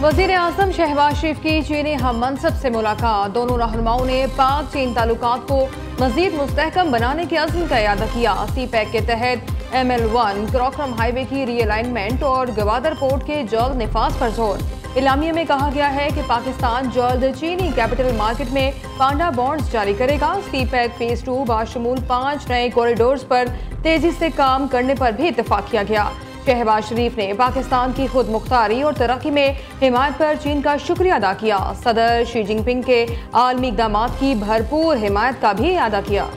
वज़ीर आज़म शहबाज शरीफ की चीनी हम मनसब से मुलाकात। दोनों रहनुमाओं ने पाक चीन ताल्लुकात को मजीद मुस्तहकम बनाने के अज़्म का इरादा किया। CPEC के तहत ML1 क्रॉकरम हाईवे की रीअलाइनमेंट और गवादर पोर्ट के जल्द निफाज पर जोर। इलामिया में कहा गया है कि पाकिस्तान जल्द चीनी कैपिटल मार्केट में पांडा बॉन्ड्स जारी करेगा। CPEC फेज 2 बाशमूल 5 नए कॉरिडोर्स पर तेजी से काम करने पर भी इत्तेफाक किया गया। शहबाज शरीफ ने पाकिस्तान की खुद मुख्तारी और तरक्की में हिमायत पर चीन का शुक्रिया अदा किया। सदर शी जिनपिंग के आलमी इक़दामात की भरपूर हिमायत का भी अदा किया।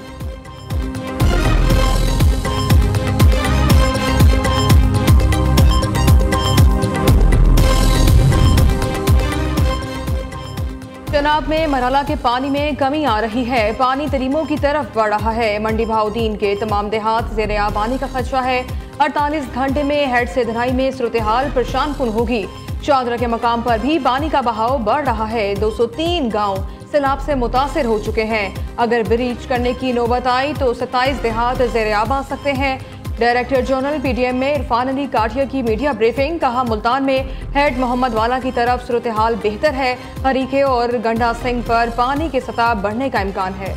चनाब में मरहला के पानी में कमी आ रही है। पानी तरीमों की तरफ बढ़ रहा है। मंडी बहाउद्दीन के तमाम देहात ज़ेर आबानी का खदशा है। 48 घंटे में हेड से धराई में सूरत हाल परेशान कुन होगी। शादरा के मकाम पर भी पानी का बहाव बढ़ रहा है। 203 गांव सैलाब से मुतासिर हो चुके हैं। अगर ब्रीच करने की नौबत आई तो 27 देहात ज़ेर आब आ सकते हैं। डायरेक्टर जनरल PDM में इरफान अली काठिया की मीडिया ब्रीफिंग। कहा, मुल्तान में हेड मोहम्मद वाला की तरफ सूरत हाल बेहतर है। हरीके और गंडा सिंह पर पानी की सतह बढ़ने का इम्कान है।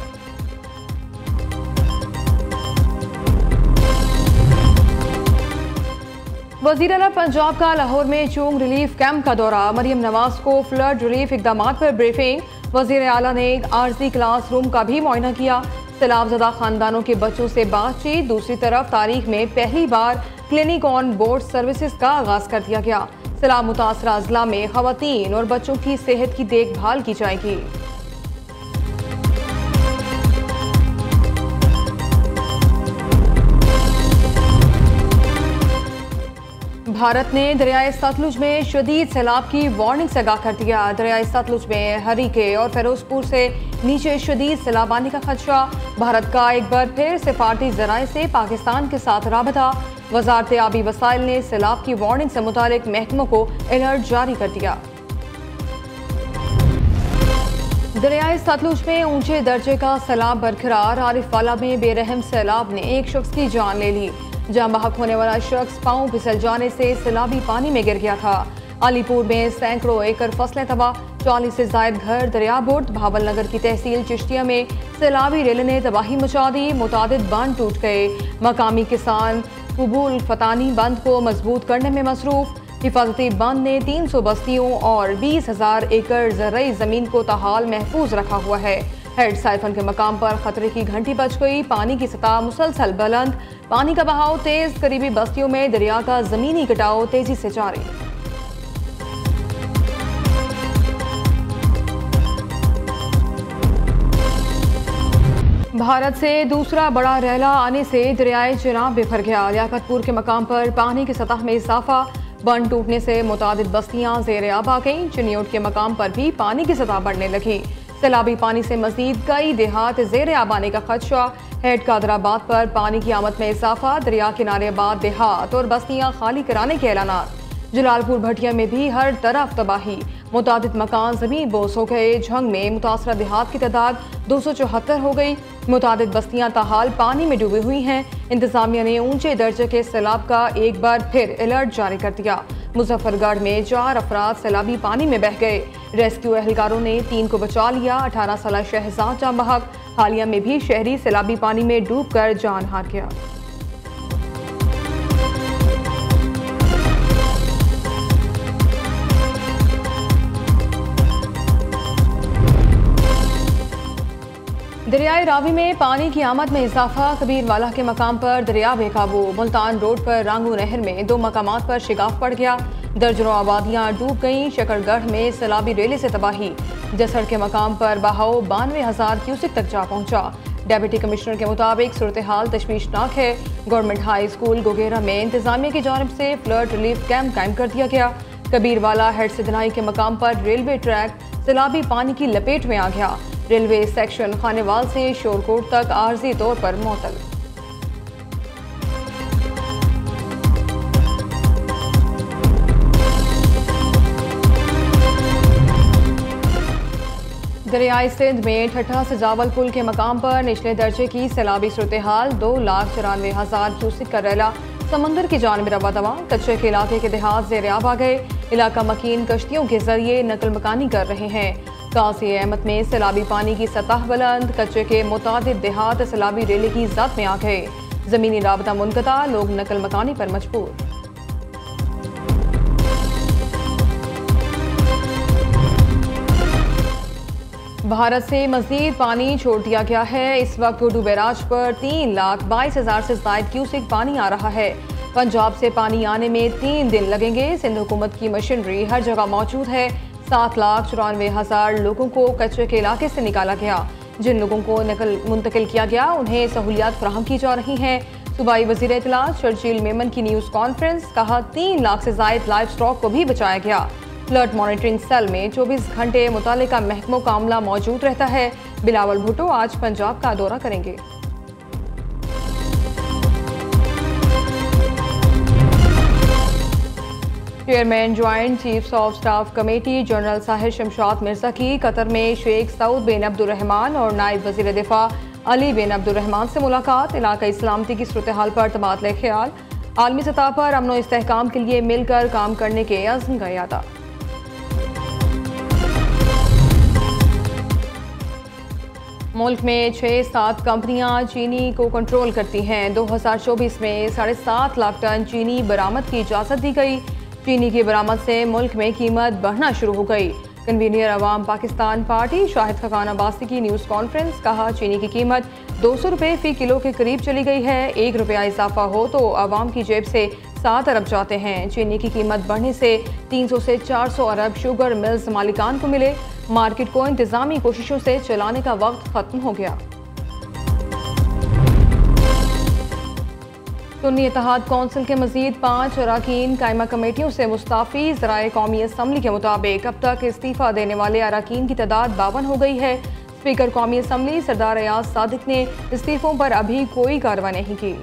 वज़ीर आला पंजाब का लाहौर में चूंग रिलीफ कैंप का दौरा। मरियम नवाज को फ्लड रिलीफ इकदामात पर ब्रीफिंग। वज़ीर आला ने एक आर्जी क्लास रूम का भी मुआयना किया। सैलाबज़दा खानदानों के बच्चों से बातचीत। दूसरी तरफ तारीख में पहली बार क्लिनिक ऑन बोर्ड सर्विसेज का आगाज कर दिया गया। सैलाब मुतासरा अजला में खवातीन और बच्चों की सेहत की देखभाल की जाएगी। भारत ने दरियाए सतलुज में शदीद सैलाब की वार्निंग से आगाह कर दिया। दरियाए सतलुज में हरीके और फिरोजपुर से नीचे शदीद सैलाब आने का खदशा। भारत का एक बार फिर सिफारती जराए से पाकिस्तान के साथ राबता। वजारत आबी वसाइल ने सैलाब की वार्निंग से मुतालिक महकमों को अलर्ट जारी कर दिया। दरियाए सतलुज में ऊंचे दर्जे का सैलाब बरकरार। आरिफवाला में बेरहम सैलाब ने एक शख्स की जान ले ली। जान बहक होने वाला शख्स पांव फिसल जाने से सैलाबी पानी में गिर गया था। अलीपुर में सैकड़ों एकड़ फसलें तबाह। 40 से ज्यादा घर दरियाबुर्द। भावल नगर की तहसील चिश्तिया में सैलाबी रेल ने तबाही मचा दी। मुतादिद बांध टूट गए। मकामी किसान कुबूल फतानी बंद को मजबूत करने में मसरूफ। हिफाजती बंद ने 300 बस्तियों और 20,000 एकड़ ज़रई जमीन को ताहाल महफूज रखा हुआ है। हेड साइफन के मकाम पर खतरे की घंटी बज गई। पानी की सतह मुसलसल बुलंद। पानी का बहाव तेज। करीबी बस्तियों में दरिया का जमीनी कटाव तेजी से जारी। भारत से दूसरा बड़ा रैला आने से दरियाए चिनाब बिखर गया। लियाकतपुर के मकाम पर पानी की सतह में इजाफा। बंद टूटने से मुतादिद बस्तियां ज़ेर आब आ गईं। चिनियोट के मकाम पर भी पानी की सतह बढ़ने लगी। सैलाबी पानी से मजीद कई देहात ज़ेर आब आने का खदशा। हेड कादराबाद पर पानी की आमद में इजाफा। दरिया किनारे बाद देहात और बस्तियां खाली कराने के ऐलानात। जलालपुर भटिया में भी हर तरफ तबाही। मुतादिद मकान जमीन बोस हो गए। झंग में मुतासरा देहात की तादाद 274 हो गई। मुतादिद बस्तियां ताहाल पानी में डूबी हुई हैं। इंतजामिया ने ऊंचे दर्जे के सैलाब का एक बार फिर अलर्ट जारी कर दिया। मुजफ्फरगढ़ में 4 अफराद सैलाबी पानी में बह गए। रेस्क्यू एहलकारों ने 3 को बचा लिया। 18 साल शहजाद जान बहक। हालिया में भी शहरी सैलाबी पानी में डूबकर जान हार गया। दरियाए रावी में पानी की आमद में इजाफा। कबीरवाला के मकाम पर दरिया बेकाबू। मुल्तान रोड पर रांगू नहर में 2 मकामात पर शिगाफ पड़ गया। दर्जनों आबादियां डूब गईं। शकरगढ़ में सैलाबी रेले से तबाही। जसड़ के मकाम पर बहाव 92,000 क्यूसेक तक जा पहुंचा। डेप्यूटी कमिश्नर के मुताबिक सूरत हाल तशवीशनाक है। गवर्नमेंट हाई स्कूल गोगेरा में इंतजामिया की जानिब से फ्लड रिलीफ कैंप कायम कर दिया गया। कबीरवाला हेड से धनाई के मकाम पर रेलवे ट्रैक सैलाबी पानी की लपेट में आ गया। रेलवे सेक्शन खानेवाल से शोरकोट तक आर्जी तौर पर मुअत्तल। दरियाई सिंध में ठट्ठा सजावल पुल के मकाम पर निचले दर्जे की सैलाबी सूरत हाल। 2,94,000 क्यूसेक का रेला समंदर की जानिब रवा दवा। कच्चे के इलाके के देहात ज़ेर आब आ गए। इलाका मकीन कश्तियों के जरिए नकल मकानी कर रहे हैं। काजी अहमद में सैलाबी पानी की सतह बुलंद, कच्चे के मुतादिद देहात सैलाबी रेले की जद में आ गए। जमीनी राबता मुनक़ता, लोग नकल मकानी पर मजबूर। भारत से मजीद पानी छोड़ दिया गया है। इस वक्त गुड्डू बैराज पर 3,22,000 से ज्यादा क्यूसेक पानी आ रहा है। पंजाब से पानी आने में 3 दिन लगेंगे। सिंध हुकूमत की मशीनरी हर जगह मौजूद है। 7,94,000 लोगों को कचरे के इलाके से निकाला गया। जिन लोगों को मुंतकिल किया गया उन्हें सहूलियात फराहम की जा रही हैं। सूबाई वज़ीर इत्तलात शर्जील मेमन की न्यूज़ कॉन्फ्रेंस, कहा 3 लाख से ज़ायद लाइव स्टॉक को भी बचाया गया। फ्लड मॉनिटरिंग सेल में 24 घंटे मुतालिका महकमों का अमला मौजूद रहता है। बिलावल भुट्टो आज पंजाब का दौरा करेंगे। Chairman joint chiefs of staff committee general Sahir Shamshad Mirza की कतर में शेख सऊद बिन अब्दुर्रहमान और नायब वज़ीर दिफा अली बिन अब्दुर्रहमान से मुलाकात। इलाकाई सलामती की सूरत हाल पर तबादला ख्याल। आलमी सतह पर अमन व इस्तेहकाम के लिए मिलकर काम करने के अज़्म का इरादा। मुल्क में 6-7 कंपनियां चीनी को कंट्रोल करती हैं। 2024 में 7.5 लाख टन चीनी बरामद की इजाज़त दी गई। चीनी की बरामद से मुल्क में कीमत बढ़ना शुरू हो गई। कन्वीनियर अवाम पाकिस्तान पार्टी शाहिद खकान अब्बासी की न्यूज़ कॉन्फ्रेंस, कहा चीनी की कीमत 200 रुपये फ़ी किलो के करीब चली गई है। 1 रुपया इजाफा हो तो अवाम की जेब से 7 अरब जाते हैं। चीनी की कीमत बढ़ने से 300 से 400 अरब शुगर मिल्स मालिकान को मिले। मार्केट को इंतजामी कोशिशों से चलाने का वक्त खत्म हो गया। सुन्नी इत्तेहाद कौंसिल के मजीद 5 अराकीन कायमा कमेटियों से मुस्ताफ़ी। ज़राए कौमी असम्बली के मुताबिक अब तक इस्तीफ़ा देने वाले अराकीन की तादाद 52 हो गई है। स्पीकर कौमी असम्बली सरदार अयाज सादिक ने इस्तीफ़ों पर अभी कोई कार्रवाई नहीं की।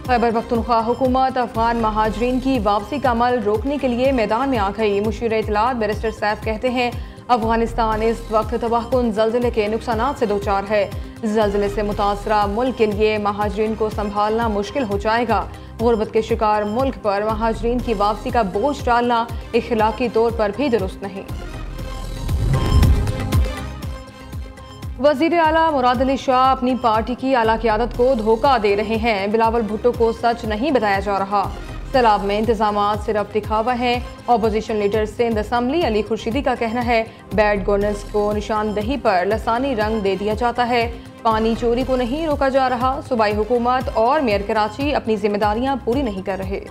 खैबर पख्तूनख्वा हुकूमत अफगान महाजरीन की वापसी का अमल रोकने के लिए मैदान में आ गई। मुशीर इत्तलात बैरिस्टर सैफ कहते हैं अफगानिस्तान इस वक्त तबाहकुन ज़ल्ज़ले के नुकसानात से दोचार है। ज़ल्ज़ले से मुतासरा मुल्क के लिए महाजरीन को संभालना मुश्किल हो जाएगा। गुर्बत के शिकार मुल्क पर महाजरीन की वापसी का बोझ डालना इखलाकी तौर पर भी दुरुस्त नहीं। वज़ीर आला मुराद अली शाह अपनी पार्टी की आला क़यादत को धोखा दे रहे हैं। बिलावल भुट्टो को सच नहीं बताया जा रहा। सैलाब में इंतजामात सिर्फ दिखावा है। Opposition leader Sindh assembly Ali Khurshidi का कहना है बैड गवर्नेंस को निशानदही पर लसानी रंग दे दिया जाता है। पानी चोरी को नहीं रोका जा रहा। सूबाई हुकूमत और मेयर कराची अपनी जिम्मेदारियां पूरी नहीं कर रहे।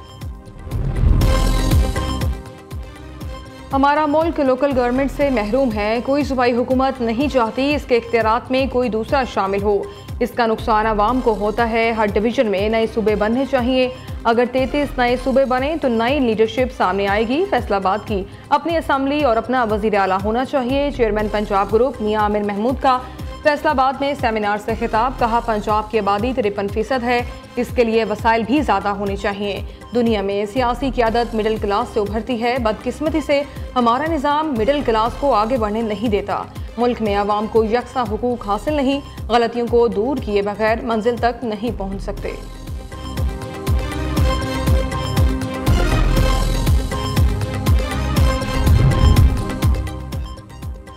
हमारा मुल्क लोकल गवर्नमेंट से महरूम है। कोई सूबाई हुकूमत नहीं चाहती इसके इख्तियारात में कोई दूसरा शामिल हो। इसका नुकसान आवाम को होता है। हर डिवीजन में नए सूबे बनने चाहिए। अगर 33 नए सूबे बने तो नई लीडरशिप सामने आएगी। फैसलाबाद की अपनी असम्बली और अपना वज़ीर आला होना चाहिए। चेयरमैन पंजाब ग्रुप मियां आमिर महमूद का फैसलाबाद में सेमिनार से खिताब, कहा पंजाब की आबादी 53% है। इसके लिए वसाइल भी ज़्यादा होने चाहिए। दुनिया में सियासी क़यादत मिडिल क्लास से उभरती है। बदकिस्मती से हमारा निज़ाम मिडिल क्लास को आगे बढ़ने नहीं देता। मुल्क में आवाम को यकसा हुकूक हासिल नहीं। गलतियों को दूर किए बगैर मंजिल तक नहीं पहुँच सकते।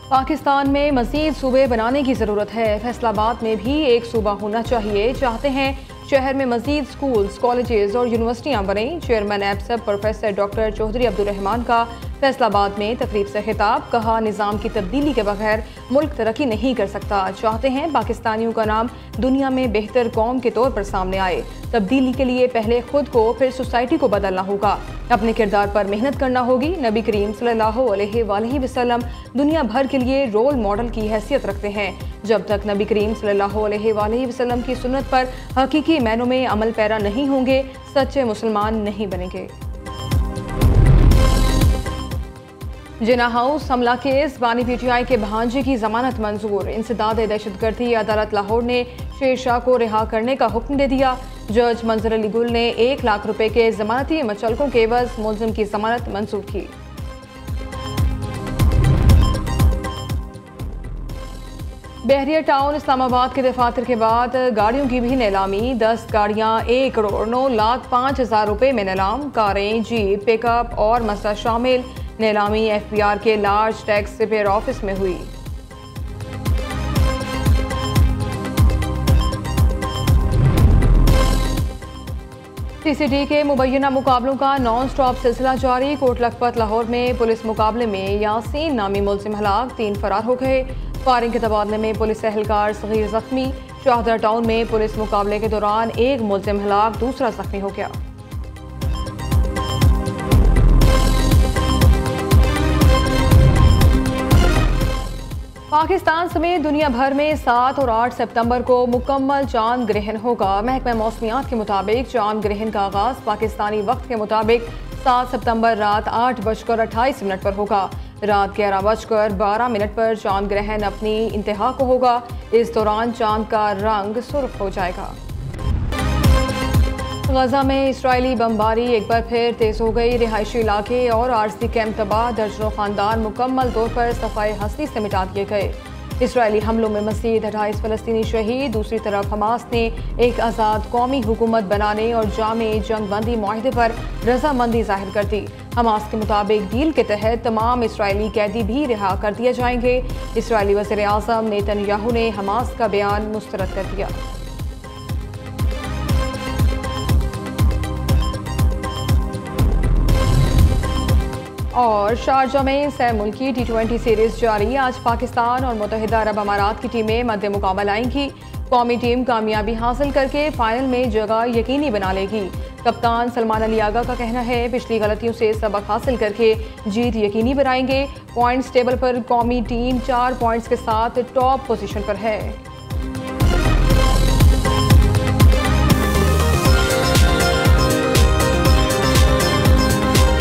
पाकिस्तान में मज़ीद सूबे बनाने की ज़रूरत है। फैसलाबाद में भी एक सूबा होना चाहिए। चाहते हैं शहर में मज़ीद स्कूल्स, कॉलेजेस और यूनिवर्सिटियाँ बनें। चेयरमैन एप्सब प्रोफेसर डॉक्टर चौधरी अब्दुर्रहमान का फैसलाबाद में तकरीब से खिताब, कहा निज़ाम की तब्दीली के बगैर मुल्क तरक्की नहीं कर सकता। चाहते हैं पाकिस्तानियों का नाम दुनिया में बेहतर कौम के तौर पर सामने आए। तब्दीली के लिए पहले खुद को फिर सोसाइटी को बदलना होगा। अपने किरदार पर मेहनत करना होगी। नबी करीम सल्लल्लाहु अलैहि वसल्लम दुनिया भर के लिए रोल मॉडल की हैसियत रखते हैं। जब तक नबी करीम सल्लल्लाहु अलैहि वसल्लम की सुन्नत पर हकीकी मैनों में अमल पैरा नहीं होंगे, सच्चे मुसलमान नहीं बनेंगे। जिना हाउस हमला केस, बानी पीटीआई के भांजे की जमानत मंजूर। इंसदाद दहशतगर्दी अदालत लाहौर ने शेरशाह को रिहा करने का हुक्म दे दिया। जज मंजर अली गुल ने 1 लाख रुपए के जमानती मचलकों के एवज मुलजिम की जमानत मंजूर की। बहरिया टाउन इस्लामाबाद के दफातर के बाद गाड़ियों की भी नीलामी। 10 गाड़ियां 1,09,05,000 रुपए में नीलाम। कारें, जीप, पिकअप और मसला शामिल। नीलामी FBR के लार्ज टैक्स रिपेयर ऑफिस में हुई। TCT के मुबैना मुकाबलों का नॉन स्टॉप सिलसिला जारी। कोट लखपत लाहौर में पुलिस मुकाबले में यासीन नामी मुलजिम हलाक, 3 फरार हो गए। फायरिंग के तबादले में पुलिस एहलकार सगीर जख्मी। शाहदरा टाउन में पुलिस मुकाबले के दौरान 1 मुलजिम हलाक, दूसरा जख्मी हो गया। पाकिस्तान समेत दुनिया भर में 7 और 8 सितंबर को मुकम्मल चांद ग्रहण होगा। महकमा मौसमियात के मुताबिक चांद ग्रहण का आगाज पाकिस्तानी वक्त के मुताबिक 7 सितंबर रात 8:28 पर होगा। रात 11:12 पर चांद ग्रहण अपनी इंतहा को होगा। इस दौरान चांद का रंग सुर्ख हो जाएगा। गजा में इसराइली बमबारी एक बार फिर तेज हो गई। रिहायशी इलाके और आरसी कैंप तबाह, दर्जनों खानदान मुकम्मल तौर पर सफाई हस्ती से मिटा दिए गए। इसराइली हमलों में मज़ीद 28 फ़लस्तीनी शहीद। दूसरी तरफ हमास ने एक आज़ाद कौमी हुकूमत बनाने और जामे जंगबंदी मुआहदे पर रजामंदी जाहिर कर दी। हमास के मुताबिक डील के तहत तमाम इसराइली कैदी भी रिहा कर दिए जाएंगे। इसराइली वज़ीर आज़म नेतन्याहू ने हमास का बयान मुस्तरद कर दिया। और शारजा में सह मुल्की T20 सीरीज जारी। आज पाकिस्तान और मुत्तहिदा अरब अमारात की टीमें मद्दे मुकाबला आएंगी। कौमी टीम कामयाबी हासिल करके फाइनल में जगह यकीनी बना लेगी। कप्तान सलमान अली आगा का कहना है पिछली गलतियों से सबक हासिल करके जीत यकीनी बनाएंगे। पॉइंट्स टेबल पर कौमी टीम 4 पॉइंट्स के साथ टॉप पोजीशन पर है।